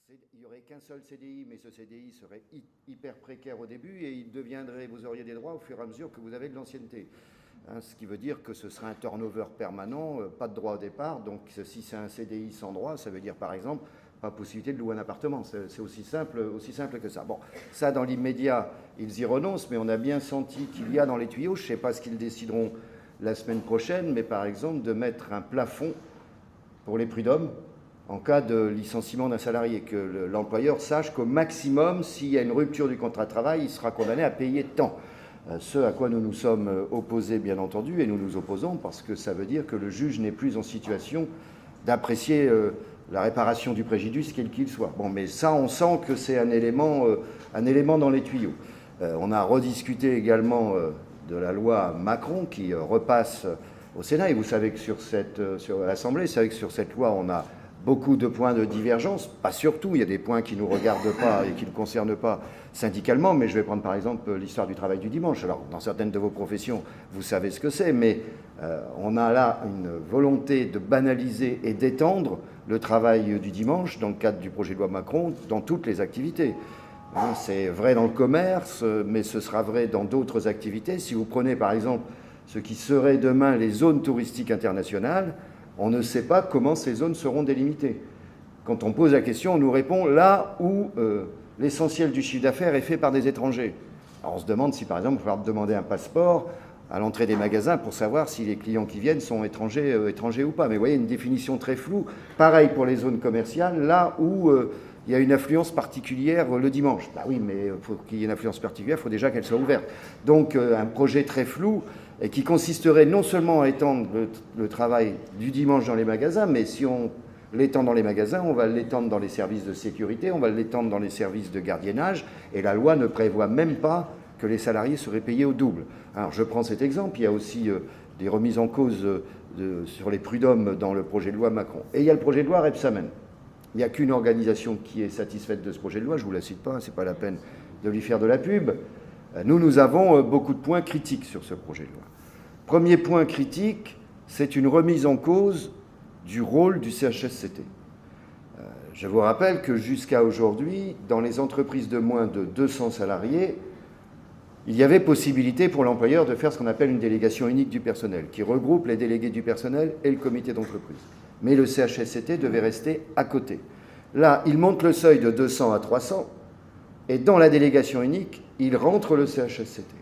Il n'y aurait qu'un seul CDI, mais ce CDI serait hyper précaire au début et vous auriez des droits au fur et à mesure que vous avez de l'ancienneté. Ce qui veut dire que ce sera un turnover permanent, pas de droit au départ. Donc si c'est un CDI sans droit, ça veut dire par exemple pas possibilité de louer un appartement. C'est aussi simple que ça. Bon, ça dans l'immédiat, ils y renoncent, mais on a bien senti qu'il y a dans les tuyaux, je ne sais pas ce qu'ils décideront la semaine prochaine, mais par exemple de mettre un plafond pour les prud'hommes en cas de licenciement d'un salarié, que l'employeur sache qu'au maximum, s'il y a une rupture du contrat de travail, il sera condamné à payer tant. Ce à quoi nous nous sommes opposés, bien entendu, et nous nous opposons parce que ça veut dire que le juge n'est plus en situation d'apprécier la réparation du préjudice, quel qu'il soit. Bon, mais ça, on sent que c'est un élément dans les tuyaux. On a rediscuté également de la loi Macron qui repasse au Sénat, et vous savez que sur l'Assemblée, vous savez que sur cette loi, on a beaucoup de points de divergence, pas surtout, il y a des points qui ne nous regardent pas et qui ne concernent pas syndicalement, mais je vais prendre par exemple l'histoire du travail du dimanche. Alors, dans certaines de vos professions, vous savez ce que c'est, mais on a là une volonté de banaliser et d'étendre le travail du dimanche dans le cadre du projet de loi Macron, dans toutes les activités. C'est vrai dans le commerce, mais ce sera vrai dans d'autres activités. Si vous prenez par exemple ce qui serait demain les zones touristiques internationales, on ne sait pas comment ces zones seront délimitées. Quand on pose la question, on nous répond là où l'essentiel du chiffre d'affaires est fait par des étrangers. Alors on se demande si, par exemple, il va falloir demander un passeport à l'entrée des magasins pour savoir si les clients qui viennent sont étrangers ou pas. Mais vous voyez, une définition très floue. Pareil pour les zones commerciales, là où il y a une affluence particulière le dimanche. Bah oui, mais pour qu'il y ait une affluence particulière, il faut déjà qu'elle soit ouverte. Donc un projet très flou et qui consisterait non seulement à étendre le travail du dimanche dans les magasins, mais si on l'étend dans les magasins, on va l'étendre dans les services de sécurité, on va l'étendre dans les services de gardiennage, et la loi ne prévoit même pas que les salariés seraient payés au double. Alors je prends cet exemple, il y a aussi des remises en cause sur les prud'hommes dans le projet de loi Macron. Et il y a le projet de loi Rebsamen. Il n'y a qu'une organisation qui est satisfaite de ce projet de loi, je ne vous la cite pas, ce n'est pas la peine de lui faire de la pub. Nous avons beaucoup de points critiques sur ce projet de loi. Premier point critique, c'est une remise en cause du rôle du CHSCT. Je vous rappelle que jusqu'à aujourd'hui, dans les entreprises de moins de 200 salariés, il y avait possibilité pour l'employeur de faire ce qu'on appelle une délégation unique du personnel, qui regroupe les délégués du personnel et le comité d'entreprise. Mais le CHSCT devait rester à côté. Là, il monte le seuil de 200 à 300, et dans la délégation unique, il rentre le CHSCT.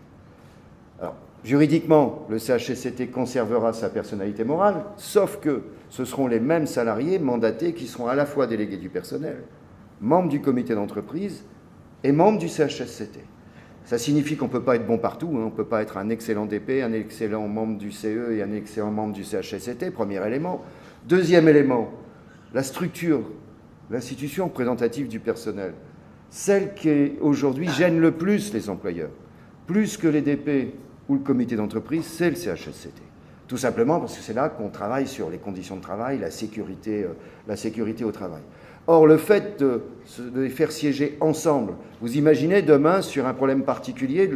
Alors, juridiquement, le CHSCT conservera sa personnalité morale, sauf que ce seront les mêmes salariés mandatés qui seront à la fois délégués du personnel, membres du comité d'entreprise et membres du CHSCT. Ça signifie qu'on ne peut pas être bon partout, on ne peut pas être un excellent DP, un excellent membre du CE et un excellent membre du CHSCT, premier élément. Deuxième élément, la structure, l'institution représentative du personnel, celle qui aujourd'hui gêne le plus les employeurs, plus que les DP ou le comité d'entreprise, c'est le CHSCT. Tout simplement parce que c'est là qu'on travaille sur les conditions de travail, la sécurité au travail. Or, le fait de les faire siéger ensemble, vous imaginez demain, sur un problème particulier,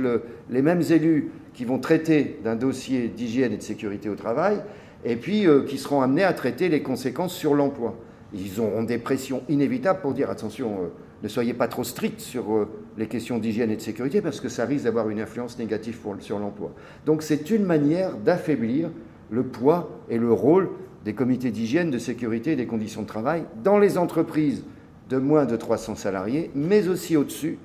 les mêmes élus qui vont traiter d'un dossier d'hygiène et de sécurité au travail, et puis qui seront amenés à traiter les conséquences sur l'emploi. Ils auront des pressions inévitables pour dire, attention, ne soyez pas trop stricts sur les questions d'hygiène et de sécurité, parce que ça risque d'avoir une influence négative sur l'emploi. Donc c'est une manière d'affaiblir le poids et le rôle des comités d'hygiène, de sécurité et des conditions de travail dans les entreprises de moins de 300 salariés, mais aussi au-dessus,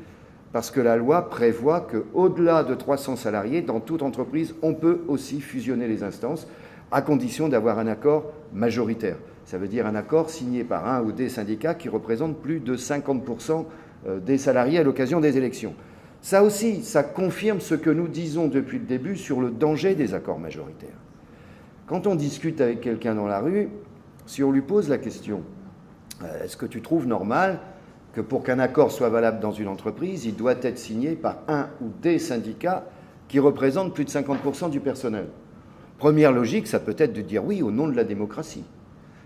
parce que la loi prévoit qu'au-delà de 300 salariés, dans toute entreprise, on peut aussi fusionner les instances, à condition d'avoir un accord majoritaire. Ça veut dire un accord signé par un ou des syndicats qui représentent plus de 50% des salariés à l'occasion des élections. Ça aussi, ça confirme ce que nous disons depuis le début sur le danger des accords majoritaires. Quand on discute avec quelqu'un dans la rue, si on lui pose la question « Est-ce que tu trouves normal que pour qu'un accord soit valable dans une entreprise, il doit être signé par un ou des syndicats qui représentent plus de 50% du personnel ?» Première logique, ça peut être de dire oui au nom de la démocratie.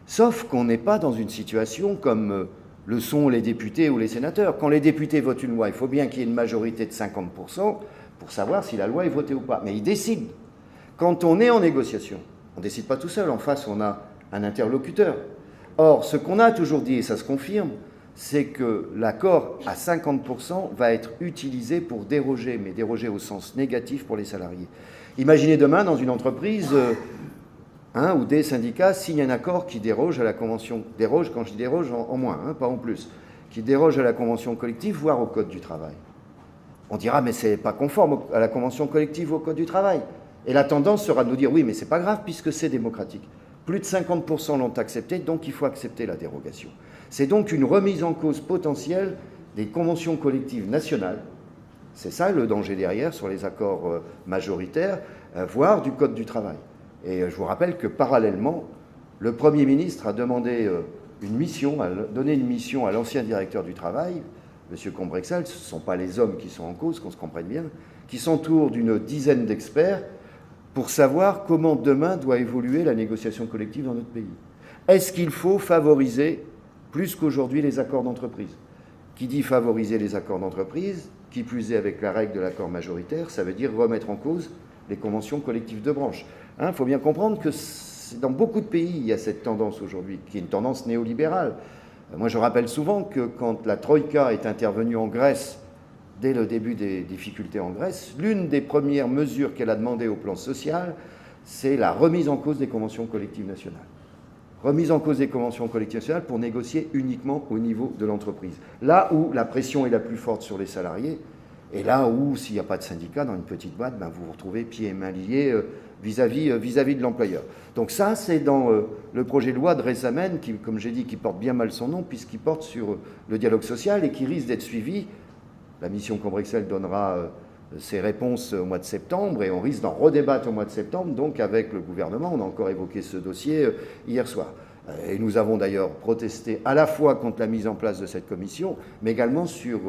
Sauf qu'on n'est pas dans une situation comme le sont les députés ou les sénateurs. Quand les députés votent une loi, il faut bien qu'il y ait une majorité de 50% pour savoir si la loi est votée ou pas. Mais ils décident. Quand on est en négociation, on ne décide pas tout seul. En face, on a un interlocuteur. Or, ce qu'on a toujours dit, et ça se confirme, c'est que l'accord à 50% va être utilisé pour déroger, mais déroger au sens négatif pour les salariés. Imaginez demain, dans une entreprise, un ou des syndicats signent un accord qui déroge à la convention, déroge, quand je dis déroge, en moins, pas en plus, qui déroge à la convention collective, voire au Code du travail. On dira, mais c'est pas conforme à la convention collective ou au Code du travail. Et la tendance sera de nous dire, oui, mais c'est pas grave puisque c'est démocratique. Plus de 50% l'ont accepté, donc il faut accepter la dérogation. C'est donc une remise en cause potentielle des conventions collectives nationales. C'est ça le danger derrière sur les accords majoritaires, voire du Code du travail. Et je vous rappelle que parallèlement, le Premier ministre a demandé donné une mission à l'ancien directeur du travail, M. Combrexel. Ce ne sont pas les hommes qui sont en cause, qu'on se comprenne bien, qui s'entourent d'une dizaine d'experts pour savoir comment demain doit évoluer la négociation collective dans notre pays. Est-ce qu'il faut favoriser plus qu'aujourd'hui les accords d'entreprise? Qui dit favoriser les accords d'entreprise, qui plus est avec la règle de l'accord majoritaire, ça veut dire remettre en cause les conventions collectives de branche. Il faut bien comprendre que dans beaucoup de pays, il y a cette tendance aujourd'hui, qui est une tendance néolibérale. Moi, je rappelle souvent que quand la Troïka est intervenue en Grèce, dès le début des difficultés en Grèce, l'une des premières mesures qu'elle a demandées au plan social, c'est la remise en cause des conventions collectives nationales. Remise en cause des conventions collectives nationales pour négocier uniquement au niveau de l'entreprise. Là où la pression est la plus forte sur les salariés, et là où, s'il n'y a pas de syndicat dans une petite boîte, vous vous retrouvez pieds et mains liés vis-à-vis de l'employeur. Donc ça, c'est dans le projet de loi de Rebsamen, qui, comme j'ai dit, qui porte bien mal son nom, puisqu'il porte sur le dialogue social et qui risque d'être suivi. La mission Combrexel donnera ses réponses au mois de septembre et on risque d'en redébattre au mois de septembre, donc avec le gouvernement. On a encore évoqué ce dossier hier soir. Et nous avons d'ailleurs protesté à la fois contre la mise en place de cette commission, mais également sur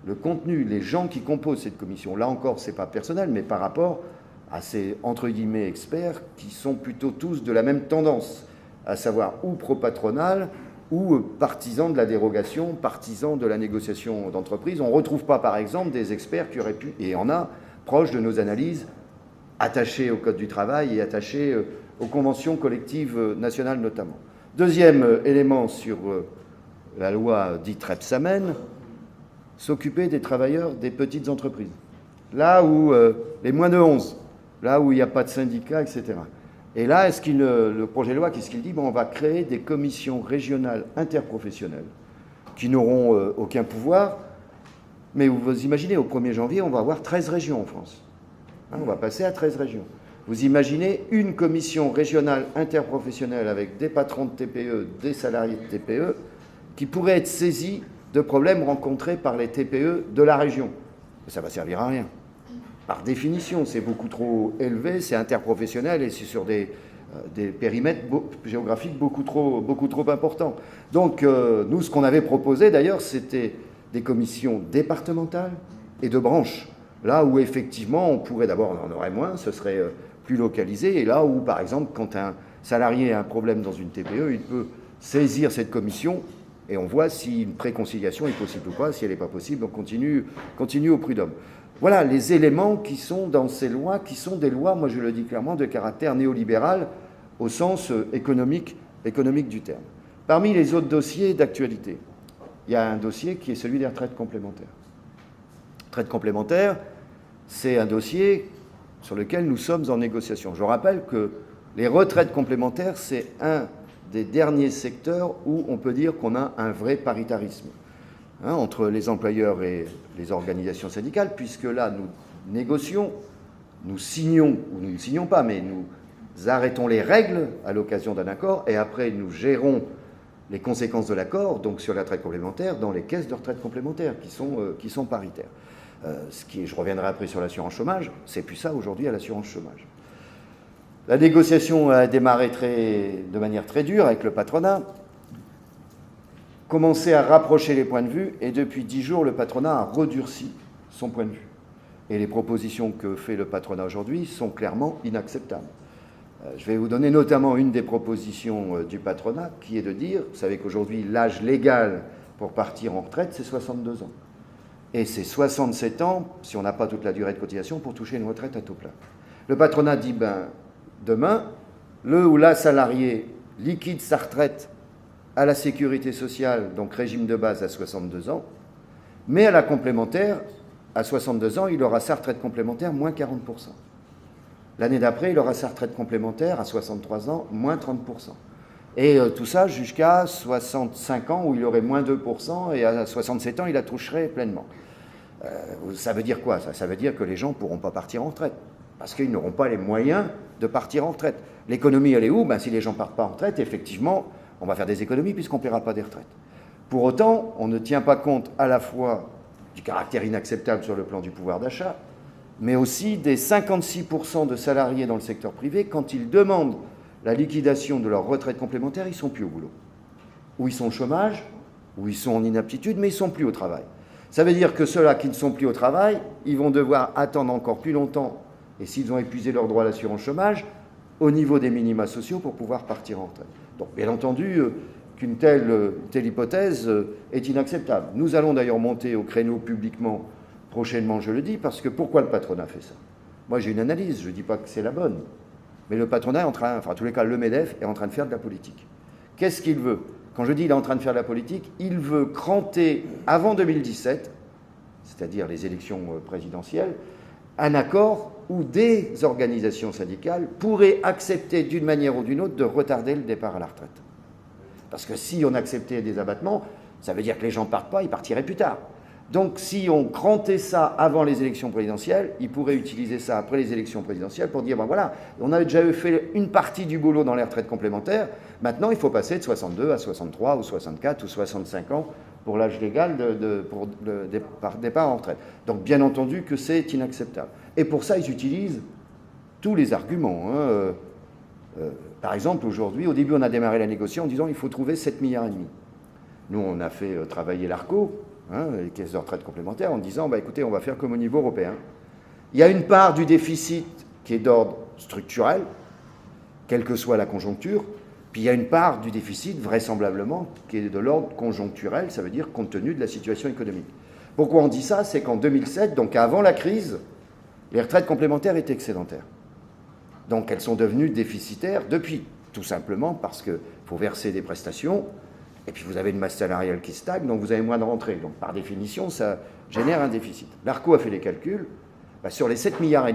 le contenu, les gens qui composent cette commission. Là encore, ce n'est pas personnel, mais par rapport à ces, entre guillemets, experts qui sont plutôt tous de la même tendance, à savoir ou pro-patronal ou partisans de la dérogation, partisans de la négociation d'entreprise. On ne retrouve pas, par exemple, des experts qui auraient pu, et il y en a, proches de nos analyses, attachés au Code du travail et attachés aux conventions collectives nationales notamment. Deuxième élément sur la loi dite Rebsamen, s'occuper des travailleurs des petites entreprises. Là où les moins de 11, là où il n'y a pas de syndicat, etc. Et là, le projet de loi, qu'est-ce qu'il dit? On va créer des commissions régionales interprofessionnelles qui n'auront aucun pouvoir. Mais vous imaginez, au 1er janvier, on va avoir 13 régions en France. On va passer à 13 régions. Vous imaginez une commission régionale interprofessionnelle avec des patrons de TPE, des salariés de TPE, qui pourrait être saisie de problèmes rencontrés par les TPE de la région. Ça ne va servir à rien. Par définition, c'est beaucoup trop élevé, c'est interprofessionnel et c'est sur des périmètres géographiques beaucoup trop importants. Donc, nous, ce qu'on avait proposé d'ailleurs, c'était des commissions départementales et de branches. Là où effectivement, on pourrait d'abord, on en aurait moins, ce serait plus localisé. Et là où, par exemple, quand un salarié a un problème dans une TPE, il peut saisir cette commission et on voit si une préconciliation est possible ou pas. Si elle n'est pas possible, on continue au prud'homme. Voilà les éléments qui sont dans ces lois, qui sont des lois, moi je le dis clairement, de caractère néolibéral au sens économique du terme. Parmi les autres dossiers d'actualité, il y a un dossier qui est celui des retraites complémentaires. Retraites complémentaires, c'est un dossier sur lequel nous sommes en négociation. Je rappelle que les retraites complémentaires, c'est un des derniers secteurs où on peut dire qu'on a un vrai paritarisme entre les employeurs et les organisations syndicales, puisque là, nous négocions, nous signons, ou nous ne signons pas, mais nous arrêtons les règles à l'occasion d'un accord, et après, nous gérons les conséquences de l'accord, donc sur la retraite complémentaire, dans les caisses de retraite complémentaires, qui sont paritaires. Je reviendrai après sur l'assurance chômage, c'est plus ça aujourd'hui à l'assurance chômage. La négociation a démarré de manière très dure avec le patronat, commencé à rapprocher les points de vue, et depuis 10 jours, le patronat a redurci son point de vue. Et les propositions que fait le patronat aujourd'hui sont clairement inacceptables. Je vais vous donner notamment une des propositions du patronat, qui est de dire, vous savez qu'aujourd'hui, l'âge légal pour partir en retraite, c'est 62 ans. Et c'est 67 ans, si on n'a pas toute la durée de cotisation, pour toucher une retraite à taux plein. Le patronat dit, demain, le ou la salarié liquide sa retraite à la sécurité sociale, donc régime de base à 62 ans, mais à la complémentaire, à 62 ans, il aura sa retraite complémentaire moins 40%. L'année d'après, il aura sa retraite complémentaire à 63 ans, moins 30%. Et tout ça jusqu'à 65 ans où il aurait moins 2% et à 67 ans, il la toucherait pleinement. Ça veut dire quoi ça? Ça veut dire que les gens ne pourront pas partir en retraite parce qu'ils n'auront pas les moyens de partir en retraite. L'économie, elle est où? Si les gens ne partent pas en retraite, effectivement, on va faire des économies puisqu'on ne paiera pas des retraites. Pour autant, on ne tient pas compte à la fois du caractère inacceptable sur le plan du pouvoir d'achat, mais aussi des 56% de salariés dans le secteur privé, quand ils demandent la liquidation de leur retraite complémentaire, ils ne sont plus au boulot. Ou ils sont au chômage, ou ils sont en inaptitude, mais ils ne sont plus au travail. Ça veut dire que ceux-là qui ne sont plus au travail, ils vont devoir attendre encore plus longtemps, et s'ils ont épuisé leur droit à l'assurance chômage, au niveau des minima sociaux pour pouvoir partir en retraite. Donc, bien entendu, qu'une telle hypothèse est inacceptable. Nous allons d'ailleurs monter au créneau publiquement prochainement, je le dis, parce que pourquoi le patronat fait ça? Moi, j'ai une analyse, je ne dis pas que c'est la bonne, mais le patronat est en train, enfin en tous les cas, le MEDEF est en train de faire de la politique. Qu'est-ce qu'il veut? Quand je dis qu'il est en train de faire de la politique, il veut cranter avant 2017, c'est-à-dire les élections présidentielles, un accord où des organisations syndicales pourraient accepter d'une manière ou d'une autre de retarder le départ à la retraite. Parce que si on acceptait des abattements, ça veut dire que les gens ne partent pas, ils partiraient plus tard. Donc si on crantait ça avant les élections présidentielles, ils pourraient utiliser ça après les élections présidentielles pour dire, voilà, on a déjà fait une partie du boulot dans les retraites complémentaires, maintenant il faut passer de 62 à 63 ou 64 ou 65 ans pour l'âge légal pour le départ en retraite. Donc bien entendu que c'est inacceptable. Et pour ça, ils utilisent tous les arguments. Par exemple, aujourd'hui, au début, on a démarré la négociation en disant qu'il faut trouver 7,5 milliards. Nous, on a fait travailler l'ARCO, les caisses de retraite complémentaires, en disant, écoutez, on va faire comme au niveau européen. Il y a une part du déficit qui est d'ordre structurel, quelle que soit la conjoncture, puis il y a une part du déficit, vraisemblablement, qui est de l'ordre conjoncturel, ça veut dire compte tenu de la situation économique. Pourquoi on dit ça? C'est qu'en 2007, donc avant la crise, les retraites complémentaires étaient excédentaires. Donc elles sont devenues déficitaires depuis, tout simplement parce qu'il faut verser des prestations, et puis vous avez une masse salariale qui stagne, donc vous avez moins de rentrées. Donc par définition, ça génère un déficit. L'ARCO a fait les calculs, sur les 7,5 milliards,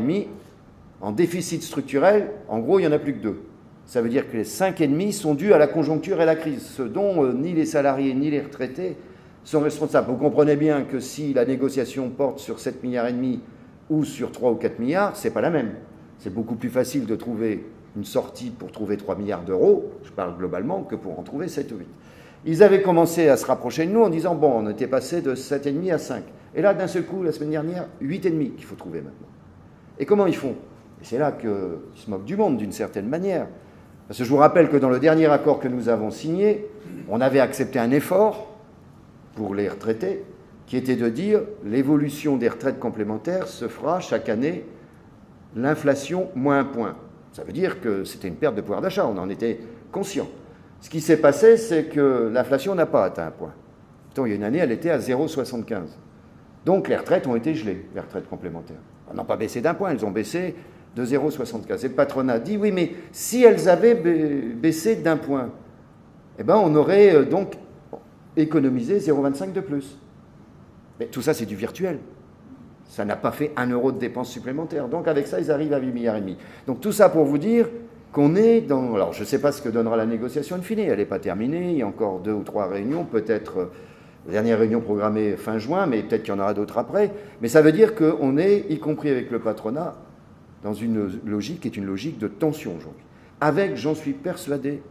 en déficit structurel, en gros, il n'y en a plus que 2. Ça veut dire que les 5,5 sont dus à la conjoncture et à la crise, ce dont ni les salariés ni les retraités sont responsables. Vous comprenez bien que si la négociation porte sur 7,5 milliards ou sur 3 ou 4 milliards, ce n'est pas la même. C'est beaucoup plus facile de trouver une sortie pour trouver 3 milliards d'euros, je parle globalement, que pour en trouver 7 ou 8. Ils avaient commencé à se rapprocher de nous en disant, on était passé de 7,5 à 5. Et là, d'un seul coup, la semaine dernière, 8,5 qu'il faut trouver maintenant. Et comment ils font? Et c'est là qu'ils se moquent du monde, d'une certaine manière. Parce que je vous rappelle que dans le dernier accord que nous avons signé, on avait accepté un effort pour les retraités, qui était de dire l'évolution des retraites complémentaires se fera chaque année l'inflation moins 1 point. Ça veut dire que c'était une perte de pouvoir d'achat, on en était conscient. Ce qui s'est passé, c'est que l'inflation n'a pas atteint 1 point. Pourtant, il y a une année, elle était à 0,75. Donc les retraites ont été gelées, les retraites complémentaires. Elles n'ont pas baissé d'1 point, elles ont baissé de 0,75. Et le patronat dit, oui, mais si elles avaient baissé d'1 point, on aurait donc économisé 0,25 de plus. Mais tout ça, c'est du virtuel. Ça n'a pas fait 1 euro de dépenses supplémentaires. Donc avec ça, ils arrivent à 8,5 milliards. Donc tout ça pour vous dire qu'on est dans... Alors je ne sais pas ce que donnera la négociation in fine, elle n'est pas terminée, il y a encore 2 ou 3 réunions, peut-être la dernière réunion programmée fin juin, mais peut-être qu'il y en aura d'autres après. Mais ça veut dire qu'on est, y compris avec le patronat, dans une logique qui est une logique de tension aujourd'hui. Avec, j'en suis persuadé,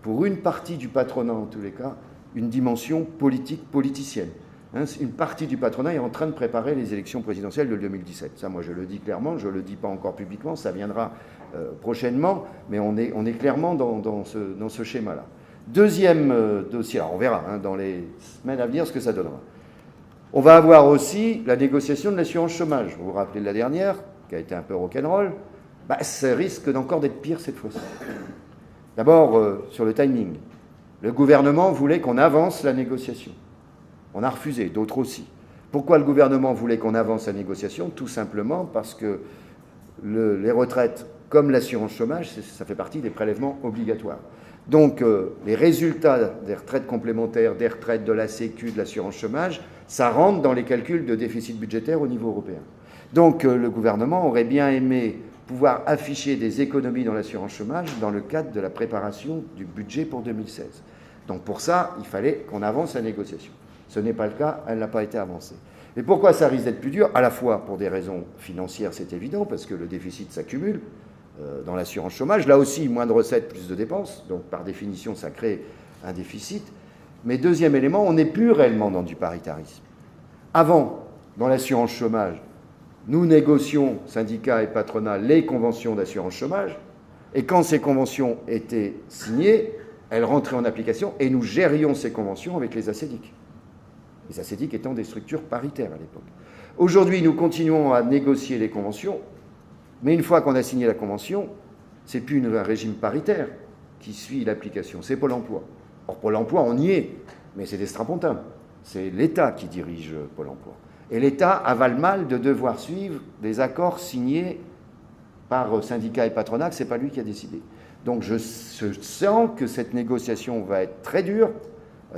pour une partie du patronat en tous les cas, une dimension politique, politicienne. Une partie du patronat est en train de préparer les élections présidentielles de 2017. Ça, moi, je le dis clairement, je ne le dis pas encore publiquement, ça viendra prochainement, mais on est clairement dans ce schéma-là. Deuxième dossier, alors on verra dans les semaines à venir ce que ça donnera. On va avoir aussi la négociation de l'assurance chômage. Vous vous rappelez de la dernière, qui a été un peu rock'n'roll, ça risque d'encore d'être pire cette fois-ci. D'abord, sur le timing. Le gouvernement voulait qu'on avance la négociation. On a refusé, d'autres aussi. Pourquoi le gouvernement voulait qu'on avance la négociation? Tout simplement parce que les retraites, comme l'assurance chômage, ça fait partie des prélèvements obligatoires. Donc les résultats des retraites complémentaires, des retraites de la Sécu, de l'assurance chômage, ça rentre dans les calculs de déficit budgétaire au niveau européen. Donc le gouvernement aurait bien aimé pouvoir afficher des économies dans l'assurance chômage dans le cadre de la préparation du budget pour 2016. Donc pour ça, il fallait qu'on avance la négociation. Ce n'est pas le cas, elle n'a pas été avancée. Et pourquoi ça risque d'être plus dur? À la fois pour des raisons financières, c'est évident, parce que le déficit s'accumule dans l'assurance chômage. Là aussi, moins de recettes, plus de dépenses. Donc par définition, ça crée un déficit. Mais deuxième élément, on n'est plus réellement dans du paritarisme. Avant, dans l'assurance chômage, nous négocions, syndicats et patronat, les conventions d'assurance chômage. Et quand ces conventions étaient signées, elles rentraient en application et nous gérions ces conventions avec les ACDIC. Les ACDIC étant des structures paritaires à l'époque. Aujourd'hui, nous continuons à négocier les conventions, mais une fois qu'on a signé la convention, ce n'est plus un régime paritaire qui suit l'application, c'est Pôle emploi. Or, Pôle emploi, on y est, mais c'est des strapontins. C'est l'État qui dirige Pôle emploi. Et l'État avale mal de devoir suivre des accords signés par syndicats et patronat, que ce n'est pas lui qui a décidé. Donc je sens que cette négociation va être très dure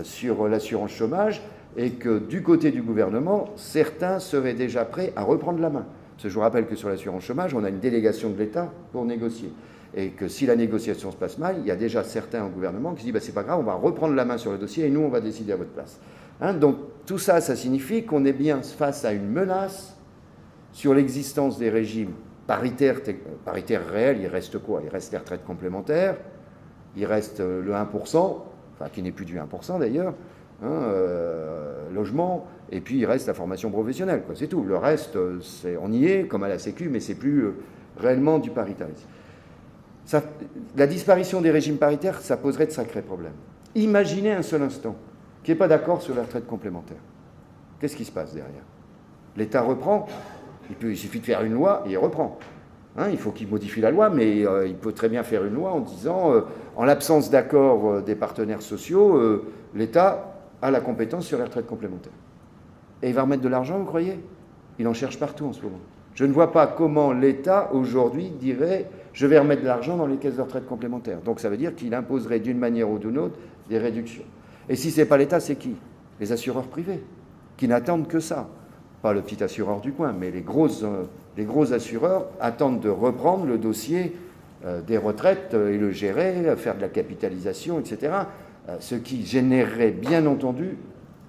sur l'assurance chômage et que du côté du gouvernement, certains seraient déjà prêts à reprendre la main. Parce que je vous rappelle que sur l'assurance chômage, on a une délégation de l'État pour négocier. Et que si la négociation se passe mal, il y a déjà certains au gouvernement qui se disent bah, « c'est pas grave, on va reprendre la main sur le dossier et nous, on va décider à votre place ». Donc tout ça, ça signifie qu'on est bien face à une menace sur l'existence des régimes paritaires réels. Il reste quoi? Il reste les retraites complémentaires, il reste le 1%, enfin qui n'est plus du 1% d'ailleurs, logement, et puis il reste la formation professionnelle, quoi. C'est tout. Le reste, on y est, comme à la Sécu, mais c'est plus réellement du paritarisme. La disparition des régimes paritaires, ça poserait de sacrés problèmes. Imaginez un seul instant qui n'est pas d'accord sur la retraite complémentaire. Qu'est-ce qui se passe derrière? L'État reprend, il suffit de faire une loi et il reprend. Il faut qu'il modifie la loi, mais il peut très bien faire une loi en disant, en l'absence d'accord des partenaires sociaux, l'État a la compétence sur la retraite complémentaire. Et il va remettre de l'argent, vous croyez? Il en cherche partout en ce moment. Je ne vois pas comment l'État, aujourd'hui, dirait « je vais remettre de l'argent dans les caisses de retraite complémentaires ». Donc ça veut dire qu'il imposerait d'une manière ou d'une autre des réductions. Et si ce n'est pas l'État, c'est qui? Les assureurs privés, qui n'attendent que ça. Pas le petit assureur du coin, mais les gros assureurs attendent de reprendre le dossier des retraites et le gérer, faire de la capitalisation, etc. Ce qui générerait, bien entendu,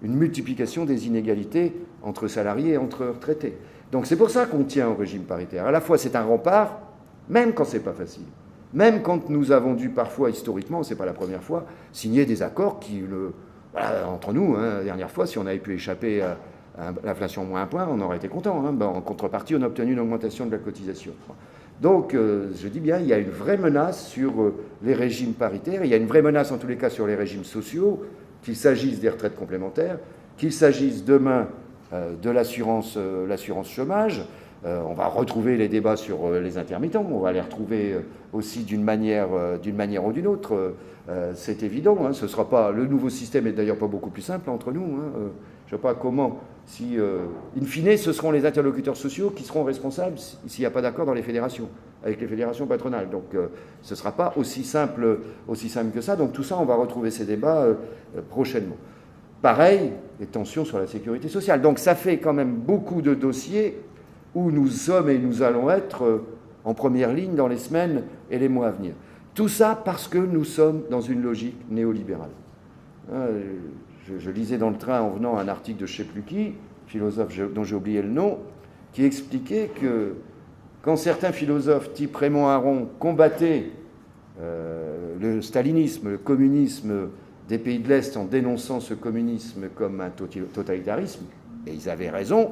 une multiplication des inégalités entre salariés et entre retraités. Donc c'est pour ça qu'on tient au régime paritaire. À la fois, c'est un rempart, même quand ce n'est pas facile. Même quand nous avons dû parfois, historiquement, ce n'est pas la première fois, signer des accords qui, entre nous, la dernière fois, si on avait pu échapper à l'inflation moins 1 point, on aurait été content. En contrepartie, on a obtenu une augmentation de la cotisation. Donc, je dis bien, il y a une vraie menace sur les régimes paritaires, il y a une vraie menace en tous les cas sur les régimes sociaux, qu'il s'agisse des retraites complémentaires, qu'il s'agisse demain de l'assurance chômage. On va retrouver les débats sur les intermittents, on va les retrouver aussi d'une manière ou d'une autre. C'est évident, ce ne sera pas, le nouveau système est d'ailleurs pas beaucoup plus simple entre nous. Je ne sais pas comment, si, in fine, ce seront les interlocuteurs sociaux qui seront responsables s'il n'y a pas d'accord dans les fédérations, avec les fédérations patronales. Donc ce ne sera pas aussi simple que ça. Donc tout ça, on va retrouver ces débats prochainement. Pareil, les tensions sur la sécurité sociale. Donc ça fait quand même beaucoup de dossiers où nous sommes et nous allons être en première ligne dans les semaines et les mois à venir. Tout ça parce que nous sommes dans une logique néolibérale. Je lisais dans le train en venant un article de je ne sais plus qui, philosophe dont j'ai oublié le nom, qui expliquait que quand certains philosophes type Raymond Aron combattaient le stalinisme, le communisme des pays de l'Est en dénonçant ce communisme comme un totalitarisme, et ils avaient raison,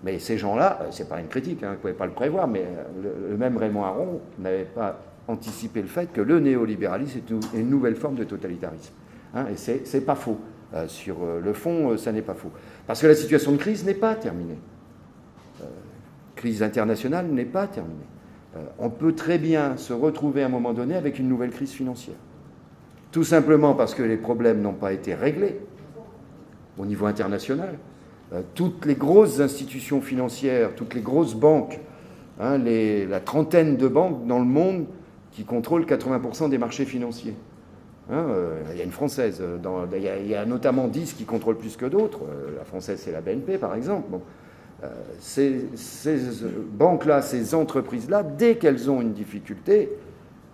mais ces gens-là, c'est pas une critique, vous ne pouvez pas le prévoir, mais le même Raymond Aron n'avait pas anticipé le fait que le néolibéralisme est une nouvelle forme de totalitarisme. Et c'est pas faux. Sur le fond, ça n'est pas faux. Parce que la situation de crise n'est pas terminée. Crise internationale n'est pas terminée. On peut très bien se retrouver à un moment donné avec une nouvelle crise financière. Tout simplement parce que les problèmes n'ont pas été réglés au niveau international. Toutes les grosses institutions financières, toutes les grosses banques, la trentaine de banques dans le monde qui contrôlent 80% des marchés financiers. Il y a une française. Il y a notamment 10 qui contrôlent plus que d'autres. La française, c'est la BNP, par exemple. Bon. Ces banques-là, ces entreprises-là, dès qu'elles ont une difficulté,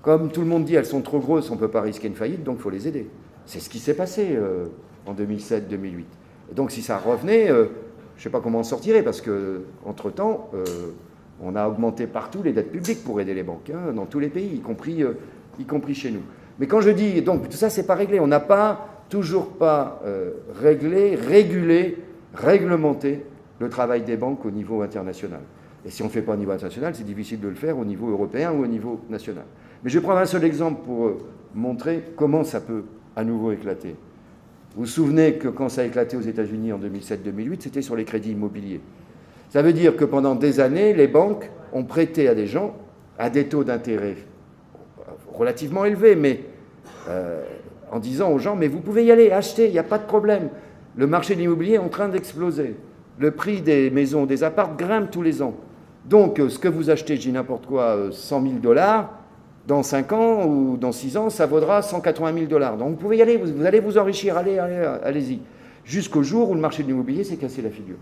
comme tout le monde dit, elles sont trop grosses, on ne peut pas risquer une faillite, donc il faut les aider. C'est ce qui s'est passé en 2007-2008. Et donc si ça revenait, je ne sais pas comment on sortirait, parce qu'entre-temps, on a augmenté partout les dettes publiques pour aider les banques, dans tous les pays, y compris chez nous. Mais quand je dis, donc tout ça, c'est pas réglé. On n'a toujours pas régulé, réglementé le travail des banques au niveau international. Et si on ne le fait pas au niveau international, c'est difficile de le faire au niveau européen ou au niveau national. Mais je vais prendre un seul exemple pour montrer comment ça peut à nouveau éclater. Vous vous souvenez que quand ça a éclaté aux États-Unis en 2007-2008, c'était sur les crédits immobiliers. Ça veut dire que pendant des années, les banques ont prêté à des gens à des taux d'intérêt relativement élevés, mais en disant aux gens, mais vous pouvez y aller, acheter, il n'y a pas de problème. Le marché de l'immobilier est en train d'exploser. Le prix des maisons, des apparts grimpe tous les ans. Donc, ce que vous achetez, je dis n'importe quoi, 100 000 $, dans 5 ans ou dans 6 ans, ça vaudra 180 000 $. Donc, vous pouvez y aller, vous allez vous enrichir, allez-y. Jusqu'au jour où le marché de l'immobilier s'est cassé la figure.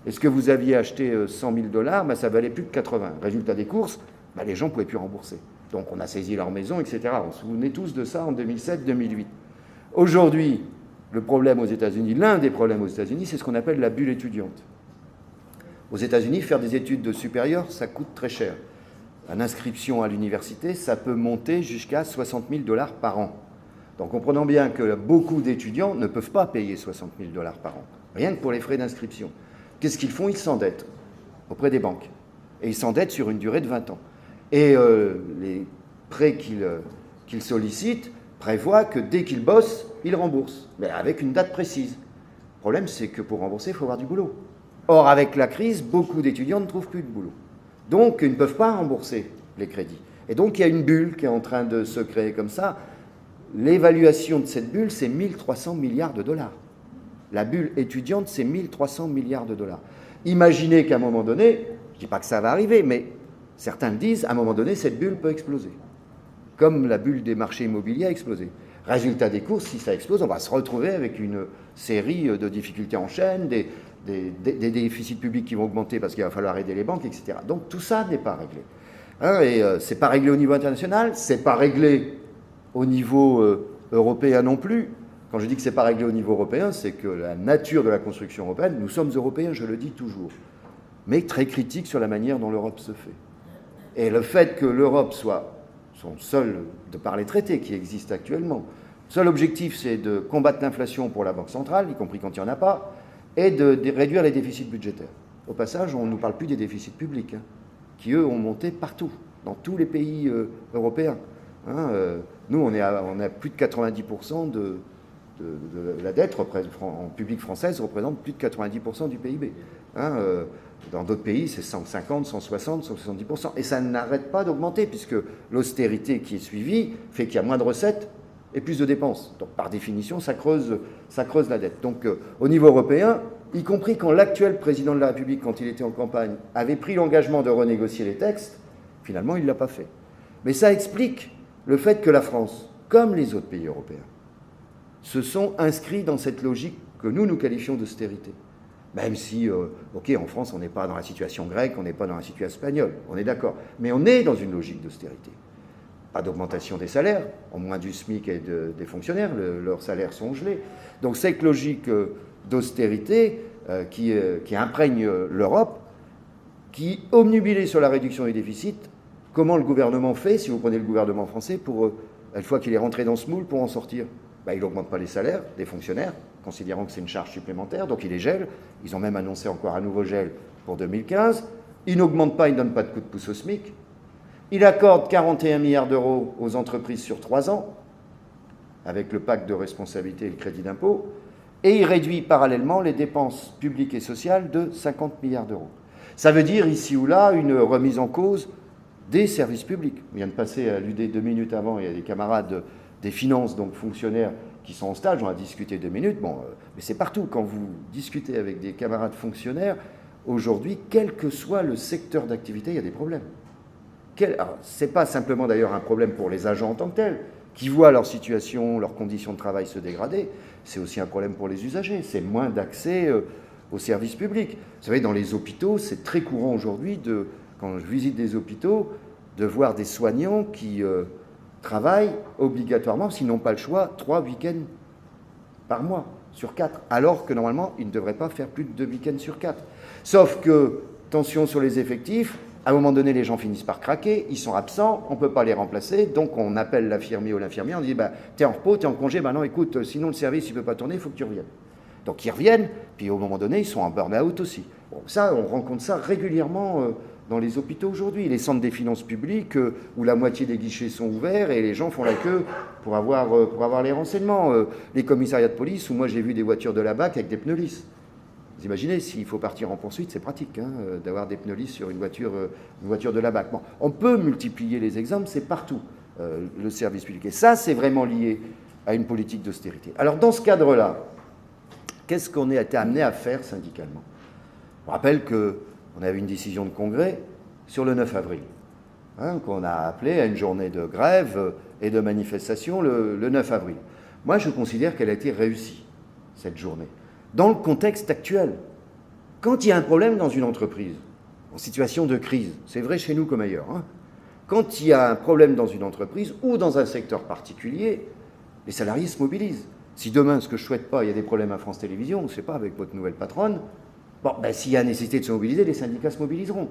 Et ce que vous aviez acheté 100 000 $, ça valait plus que 80. Résultat des courses, les gens ne pouvaient plus rembourser. Donc, on a saisi leur maison, etc. On se souvenait tous de ça en 2007-2008. Aujourd'hui, le problème aux États-Unis, l'un des problèmes aux États-Unis, c'est ce qu'on appelle la bulle étudiante. Aux États-Unis, faire des études supérieures, ça coûte très cher. Une inscription à l'université, ça peut monter jusqu'à 60 000 $ par an. Donc, comprenons bien que beaucoup d'étudiants ne peuvent pas payer 60 000 $ par an, rien que pour les frais d'inscription. Qu'est-ce qu'ils font? Ils s'endettent auprès des banques. Et ils s'endettent sur une durée de 20 ans. Et les prêts qu'ils sollicitent prévoient que dès qu'ils bossent, ils remboursent, mais avec une date précise. Le problème, c'est que pour rembourser, il faut avoir du boulot. Or, avec la crise, beaucoup d'étudiants ne trouvent plus de boulot. Donc, ils ne peuvent pas rembourser les crédits. Et donc, il y a une bulle qui est en train de se créer comme ça. L'évaluation de cette bulle, c'est 1300 milliards de $. La bulle étudiante, c'est 1300 milliards de $. Imaginez qu'à un moment donné, je ne dis pas que ça va arriver, mais certains le disent, à un moment donné, cette bulle peut exploser. Comme la bulle des marchés immobiliers a explosé. Résultat des courses, si ça explose, on va se retrouver avec une série de difficultés en chaîne, des déficits publics qui vont augmenter parce qu'il va falloir aider les banques, etc. Donc tout ça n'est pas réglé. Et ce n'est pas réglé au niveau international, ce n'est pas réglé au niveau européen non plus. Quand je dis que ce n'est pas réglé au niveau européen, c'est que la nature de la construction européenne, nous sommes européens, je le dis toujours, mais très critiques sur la manière dont l'Europe se fait. Et le fait que l'Europe soit son seul, de par les traités qui existent actuellement, le seul objectif, c'est de combattre l'inflation pour la Banque centrale, y compris quand il n'y en a pas, et de réduire les déficits budgétaires. Au passage, on ne nous parle plus des déficits publics, qui, eux, ont monté partout, dans tous les pays européens. Nous, on a plus de 90% de la dette en public française représente plus de 90% du PIB. Dans d'autres pays, c'est 150, 160, 170%. Et ça n'arrête pas d'augmenter, puisque l'austérité qui est suivie fait qu'il y a moins de recettes et plus de dépenses. Donc, par définition, ça creuse la dette. Donc, au niveau européen, y compris quand l'actuel président de la République, quand il était en campagne, avait pris l'engagement de renégocier les textes, finalement, il ne l'a pas fait. Mais ça explique le fait que la France, comme les autres pays européens, se sont inscrits dans cette logique que nous qualifions d'austérité. Même si, en France, on n'est pas dans la situation grecque, on n'est pas dans la situation espagnole, on est d'accord. Mais on est dans une logique d'austérité. Pas d'augmentation des salaires, en moins du SMIC et des fonctionnaires, leurs salaires sont gelés. Donc cette logique d'austérité qui imprègne l'Europe, qui obnubilée sur la réduction des déficits, comment le gouvernement fait, si vous prenez le gouvernement français, pour, une fois qu'il est rentré dans ce moule, pour en sortir? Il n'augmente pas les salaires des fonctionnaires, considérant que c'est une charge supplémentaire, donc il les gèle. Ils ont même annoncé encore un nouveau gel pour 2015. Il n'augmente pas, il ne donne pas de coup de pouce au SMIC. Il accorde 41 milliards d'euros aux entreprises sur 3 ans, avec le pacte de responsabilité et le crédit d'impôt, et il réduit parallèlement les dépenses publiques et sociales de 50 milliards d'euros. Ça veut dire ici ou là une remise en cause des services publics. On vient de passer à l'UD 2 minutes avant, il y a des camarades des finances, donc fonctionnaires, qui sont en stage, on a discuté 2 minutes, mais c'est partout. Quand vous discutez avec des camarades fonctionnaires, aujourd'hui, quel que soit le secteur d'activité, il y a des problèmes. Ce n'est pas simplement d'ailleurs un problème pour les agents en tant que tels, qui voient leur situation, leurs conditions de travail se dégrader, c'est aussi un problème pour les usagers. C'est moins d'accès aux services publics. Vous savez, dans les hôpitaux, c'est très courant aujourd'hui, quand je visite des hôpitaux, de voir des soignants qui travaillent obligatoirement, s'ils n'ont pas le choix, 3 week-ends par mois sur 4, alors que normalement, ils ne devraient pas faire plus de 2 week-ends sur 4. Sauf que, tension sur les effectifs, à un moment donné, les gens finissent par craquer, ils sont absents, on ne peut pas les remplacer, donc on appelle l'infirmier ou l'infirmière, on dit bah, « t'es en repos, t'es en congé, bah non, écoute, sinon le service ne peut pas tourner, il faut que tu reviennes ». Donc ils reviennent, puis au moment donné, ils sont en burn-out aussi. Bon, ça, on rencontre ça régulièrement dans les hôpitaux aujourd'hui, les centres des finances publiques où la moitié des guichets sont ouverts et les gens font la queue pour avoir les renseignements. Les commissariats de police où moi j'ai vu des voitures de la BAC avec des pneus lisses. Vous imaginez, s'il faut partir en poursuite, c'est pratique hein, d'avoir des pneus lisses sur une voiture de la BAC. Bon, on peut multiplier les exemples, c'est partout le service public. Et ça, c'est vraiment lié à une politique d'austérité. Alors dans ce cadre-là, qu'est-ce qu'on a été amené à faire syndicalement? Je rappelle qu'on avait une décision de congrès sur le 9 avril, hein, qu'on a appelé à une journée de grève et de manifestation le 9 avril. Moi, je considère qu'elle a été réussie, cette journée, dans le contexte actuel. Quand il y a un problème dans une entreprise, en situation de crise, c'est vrai chez nous comme ailleurs, hein, quand il y a un problème dans une entreprise ou dans un secteur particulier, les salariés se mobilisent. Si demain, ce que je ne souhaite pas, il y a des problèmes à France Télévisions, on ne sait pas, avec votre nouvelle patronne, bon, ben, s'il y a nécessité de se mobiliser, les syndicats se mobiliseront.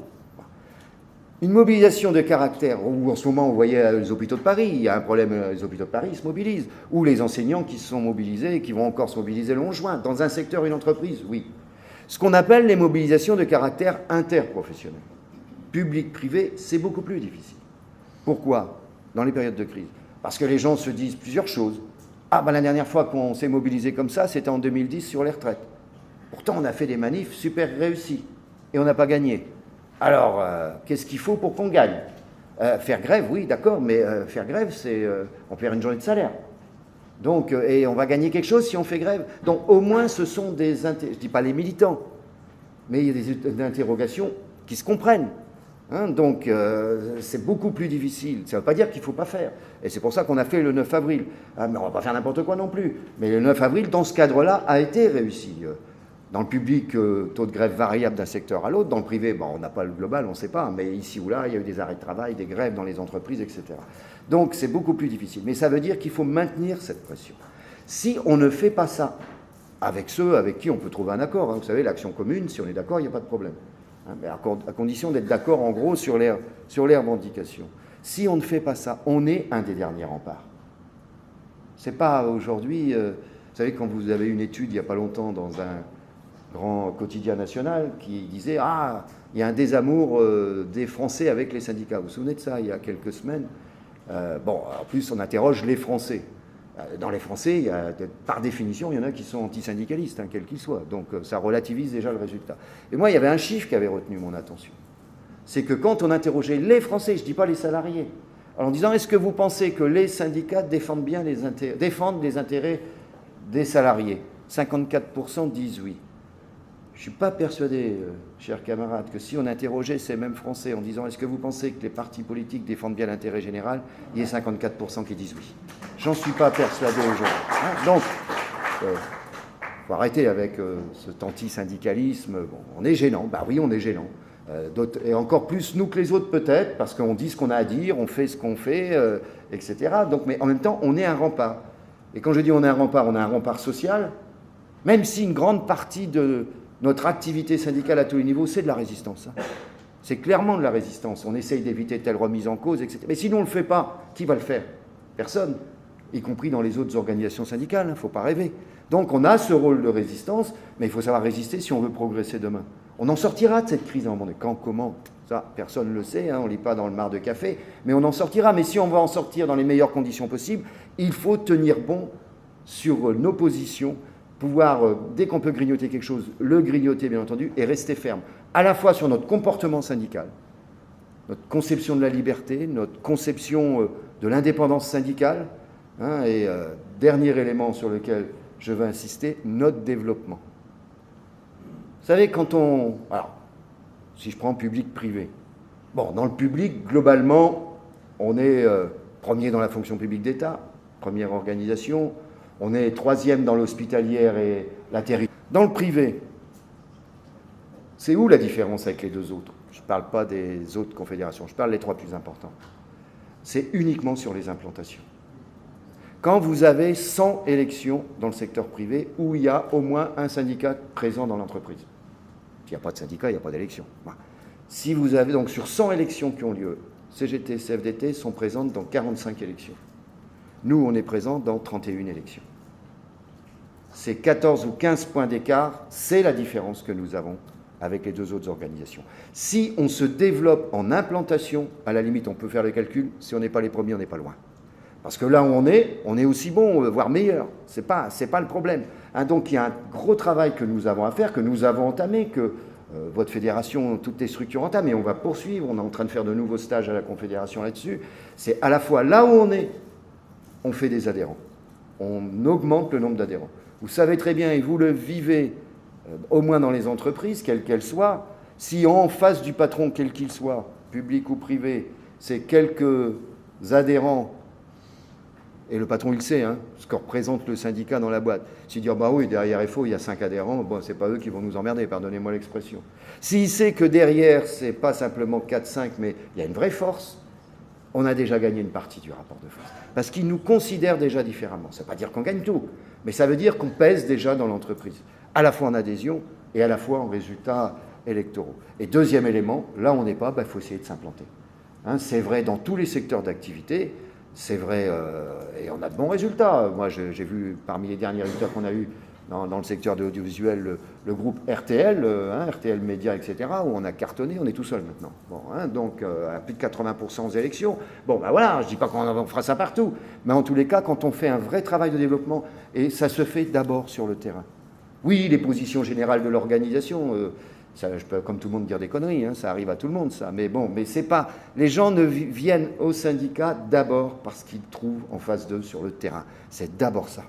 Une mobilisation de caractère, ou en ce moment, vous voyez les hôpitaux de Paris, il y a un problème, les hôpitaux de Paris, ils se mobilisent. Ou les enseignants qui se sont mobilisés et qui vont encore se mobiliser le 11 juin. Dans un secteur, une entreprise, oui. Ce qu'on appelle les mobilisations de caractère interprofessionnel. Public-privé, c'est beaucoup plus difficile. Pourquoi? Dans les périodes de crise. Parce que les gens se disent plusieurs choses. Ah, ben la dernière fois qu'on s'est mobilisé comme ça, c'était en 2010 sur les retraites. Pourtant, on a fait des manifs super réussis et on n'a pas gagné. Alors, qu'est-ce qu'il faut pour qu'on gagne? Faire grève, oui, d'accord, mais faire grève, c'est on perd une journée de salaire. Donc, et on va gagner quelque chose si on fait grève. Donc, au moins, ce sont des... Je ne dis pas les militants, mais il y a des interrogations qui se comprennent. Hein, donc, c'est beaucoup plus difficile. Ça ne veut pas dire qu'il ne faut pas faire. Et c'est pour ça qu'on a fait le 9 avril. Ah, mais on ne va pas faire n'importe quoi non plus. Mais le 9 avril, dans ce cadre-là, a été réussi. Dans le public, taux de grève variable d'un secteur à l'autre. Dans le privé, bon, on n'a pas le global, on ne sait pas. Mais ici ou là, il y a eu des arrêts de travail, des grèves dans les entreprises, etc. Donc, c'est beaucoup plus difficile. Mais ça veut dire qu'il faut maintenir cette pression. Si on ne fait pas ça avec ceux avec qui on peut trouver un accord, hein, vous savez, l'action commune, si on est d'accord, il n'y a pas de problème. Hein, mais à condition d'être d'accord, en gros, sur les revendications. Si on ne fait pas ça, on est un des derniers remparts. C'est pas aujourd'hui... vous savez, quand vous avez une étude, il n'y a pas longtemps, dans un grand quotidien national, qui disait « Ah, il y a un désamour des Français avec les syndicats. » Vous vous souvenez de ça, il y a quelques semaines? Bon, en plus, on interroge les Français. Dans les Français, par définition, il y en a qui sont antisyndicalistes, hein, quels qu'ils soient. Donc, ça relativise déjà le résultat. Et moi, il y avait un chiffre qui avait retenu mon attention. C'est que quand on interrogeait les Français, je ne dis pas les salariés, en disant « Est-ce que vous pensez que les syndicats défendent bien les intérêts des salariés ?» 54% disent oui. Je ne suis pas persuadé, chers camarades, que si on interrogeait ces mêmes Français en disant « Est-ce que vous pensez que les partis politiques défendent bien l'intérêt général ?» il y ait 54% qui disent oui. J'en suis pas persuadé aujourd'hui. Hein, donc, il faut arrêter avec cet antisyndicalisme. Bon, on est gênant. Bah oui, on est gênant. Et encore plus nous que les autres peut-être, parce qu'on dit ce qu'on a à dire, on fait ce qu'on fait, etc. Donc, mais en même temps, on est un rempart. Et quand je dis on est un rempart social, même si une grande partie de notre activité syndicale à tous les niveaux, c'est de la résistance. Hein. C'est clairement de la résistance. On essaye d'éviter telle remise en cause, etc. Mais si nous on ne le fait pas, qui va le faire? Personne, y compris dans les autres organisations syndicales, il ne faut pas rêver. Donc on a ce rôle de résistance, mais il faut savoir résister si on veut progresser demain. On en sortira de cette crise à un moment donné. Quand, comment? Ça, personne ne le sait, hein, on ne lit pas dans le mar de café, mais on en sortira. Mais si on va en sortir dans les meilleures conditions possibles, il faut tenir bon sur nos positions, pouvoir, dès qu'on peut grignoter quelque chose, le grignoter bien entendu, et rester ferme, à la fois sur notre comportement syndical, notre conception de la liberté, notre conception de l'indépendance syndicale, hein, et dernier élément sur lequel je veux insister, notre développement. Vous savez, quand on... Alors, si je prends public-privé, bon, dans le public, globalement, on est premier dans la fonction publique d'État, première organisation. On est 3e dans l'hospitalière et la territoriale. Dans le privé, c'est où la différence avec les 2 autres? Je ne parle pas des autres confédérations, je parle des 3 plus importants. C'est uniquement sur les implantations. Quand vous avez 100 élections dans le secteur privé où il y a au moins un syndicat présent dans l'entreprise. S'il n'y a pas de syndicat, il n'y a pas d'élection. Si vous avez donc sur 100 élections qui ont lieu, CGT, CFDT sont présentes dans 45 élections. Nous, on est présents dans 31 élections. Ces 14 ou 15 points d'écart, c'est la différence que nous avons avec les 2 autres organisations. Si on se développe en implantation, à la limite, on peut faire le calcul, si on n'est pas les premiers, on n'est pas loin. Parce que là où on est aussi bon, voire meilleur. C'est pas le problème. Donc il y a un gros travail que nous avons à faire, que nous avons entamé, que votre fédération, toutes les structures entament, et on va poursuivre. On est en train de faire de nouveaux stages à la Confédération là-dessus. C'est à la fois là où on fait des adhérents. On augmente le nombre d'adhérents. Vous savez très bien, et vous le vivez, au moins dans les entreprises, quelles qu'elles soient, si en face du patron, quel qu'il soit, public ou privé, c'est quelques adhérents, et le patron il sait, ce que représente le syndicat dans la boîte, s'il dit bah oui, derrière FO il y a 5 adhérents, bon, c'est pas eux qui vont nous emmerder, pardonnez-moi l'expression. S'il sait que derrière c'est pas simplement 4-5, mais il y a une vraie force, on a déjà gagné une partie du rapport de force. Parce qu'ils nous considèrent déjà différemment. Ça ne veut pas dire qu'on gagne tout, mais ça veut dire qu'on pèse déjà dans l'entreprise, à la fois en adhésion et à la fois en résultats électoraux. Et deuxième élément, là où on n'est pas, il faut essayer de s'implanter. C'est vrai dans tous les secteurs d'activité, c'est vrai, et on a de bons résultats. Moi, j'ai vu parmi les derniers résultats qu'on a eus dans le secteur de l'audiovisuel, le groupe RTL, RTL Média, etc., où on a cartonné, on est tout seul maintenant. Bon, donc, à plus de 80% aux élections. Bon, ben voilà, je ne dis pas qu'on fera ça partout, mais en tous les cas, quand on fait un vrai travail de développement, et ça se fait d'abord sur le terrain. Oui, les positions générales de l'organisation, ça, je peux comme tout le monde dire des conneries, ça arrive à tout le monde ça, mais bon, mais c'est pas... Les gens ne viennent au syndicat d'abord parce qu'ils trouvent en face d'eux sur le terrain. C'est d'abord ça.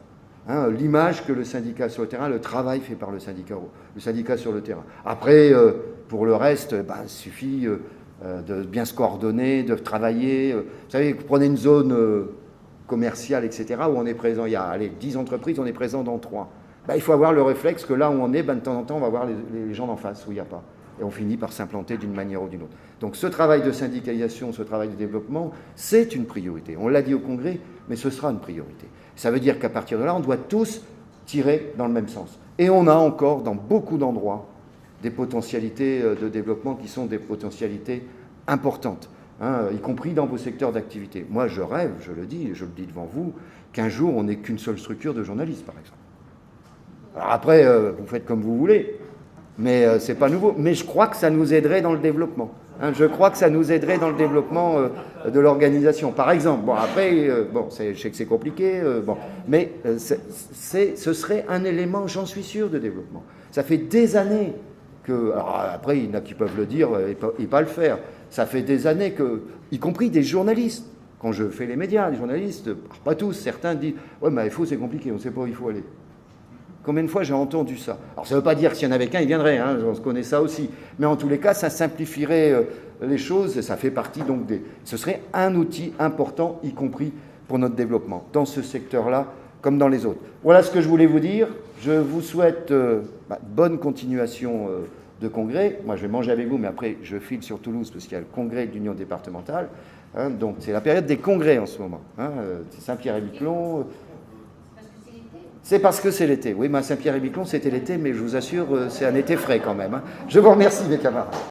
L'image que le syndicat sur le terrain, le travail fait par le syndicat sur le terrain. Après, pour le reste, il suffit de bien se coordonner, de travailler. Vous savez, vous prenez une zone commerciale, etc., où on est présent, il y a 10 entreprises, on est présent dans 3. Il faut avoir le réflexe que là où on est, de temps en temps, on va voir les gens d'en face où il n'y a pas. Et on finit par s'implanter d'une manière ou d'une autre. Donc ce travail de syndicalisation, ce travail de développement, c'est une priorité. On l'a dit au Congrès, mais ce sera une priorité. Ça veut dire qu'à partir de là, on doit tous tirer dans le même sens. Et on a encore, dans beaucoup d'endroits, des potentialités de développement qui sont des potentialités importantes, y compris dans vos secteurs d'activité. Moi, je rêve, je le dis devant vous, qu'un jour, on n'ait qu'une seule structure de journalistes, par exemple. Alors après, vous faites comme vous voulez, mais c'est pas nouveau. Mais je crois que ça nous aiderait dans le développement. Je crois que ça nous aiderait dans le développement de l'organisation. Par exemple, bon après, je sais que c'est compliqué, mais ce serait un élément, j'en suis sûr, de développement. Ça fait des années que, alors après, il y en a qui peuvent le dire et pas le faire. Ça fait des années que, y compris des journalistes, quand je fais les médias, les journalistes, pas tous, certains disent, ouais, mais FO c'est compliqué, on ne sait pas où il faut aller. Combien de fois j'ai entendu ça? Alors ça ne veut pas dire que s'il y en avait qu'un, il viendrait, on se connaît ça aussi. Mais en tous les cas, ça simplifierait les choses, et ça fait partie donc ce serait un outil important, y compris pour notre développement, dans ce secteur-là, comme dans les autres. Voilà ce que je voulais vous dire. Je vous souhaite bonne continuation de congrès. Moi, je vais manger avec vous, mais après, je file sur Toulouse, parce qu'il y a le congrès de l'Union départementale. Donc c'est la période des congrès en ce moment. C'est Saint-Pierre-et-Miquelon. C'est parce que c'est l'été. Oui, Saint-Pierre-et-Miquelon, c'était l'été, mais je vous assure, c'est un été frais quand même. Je vous remercie, mes camarades.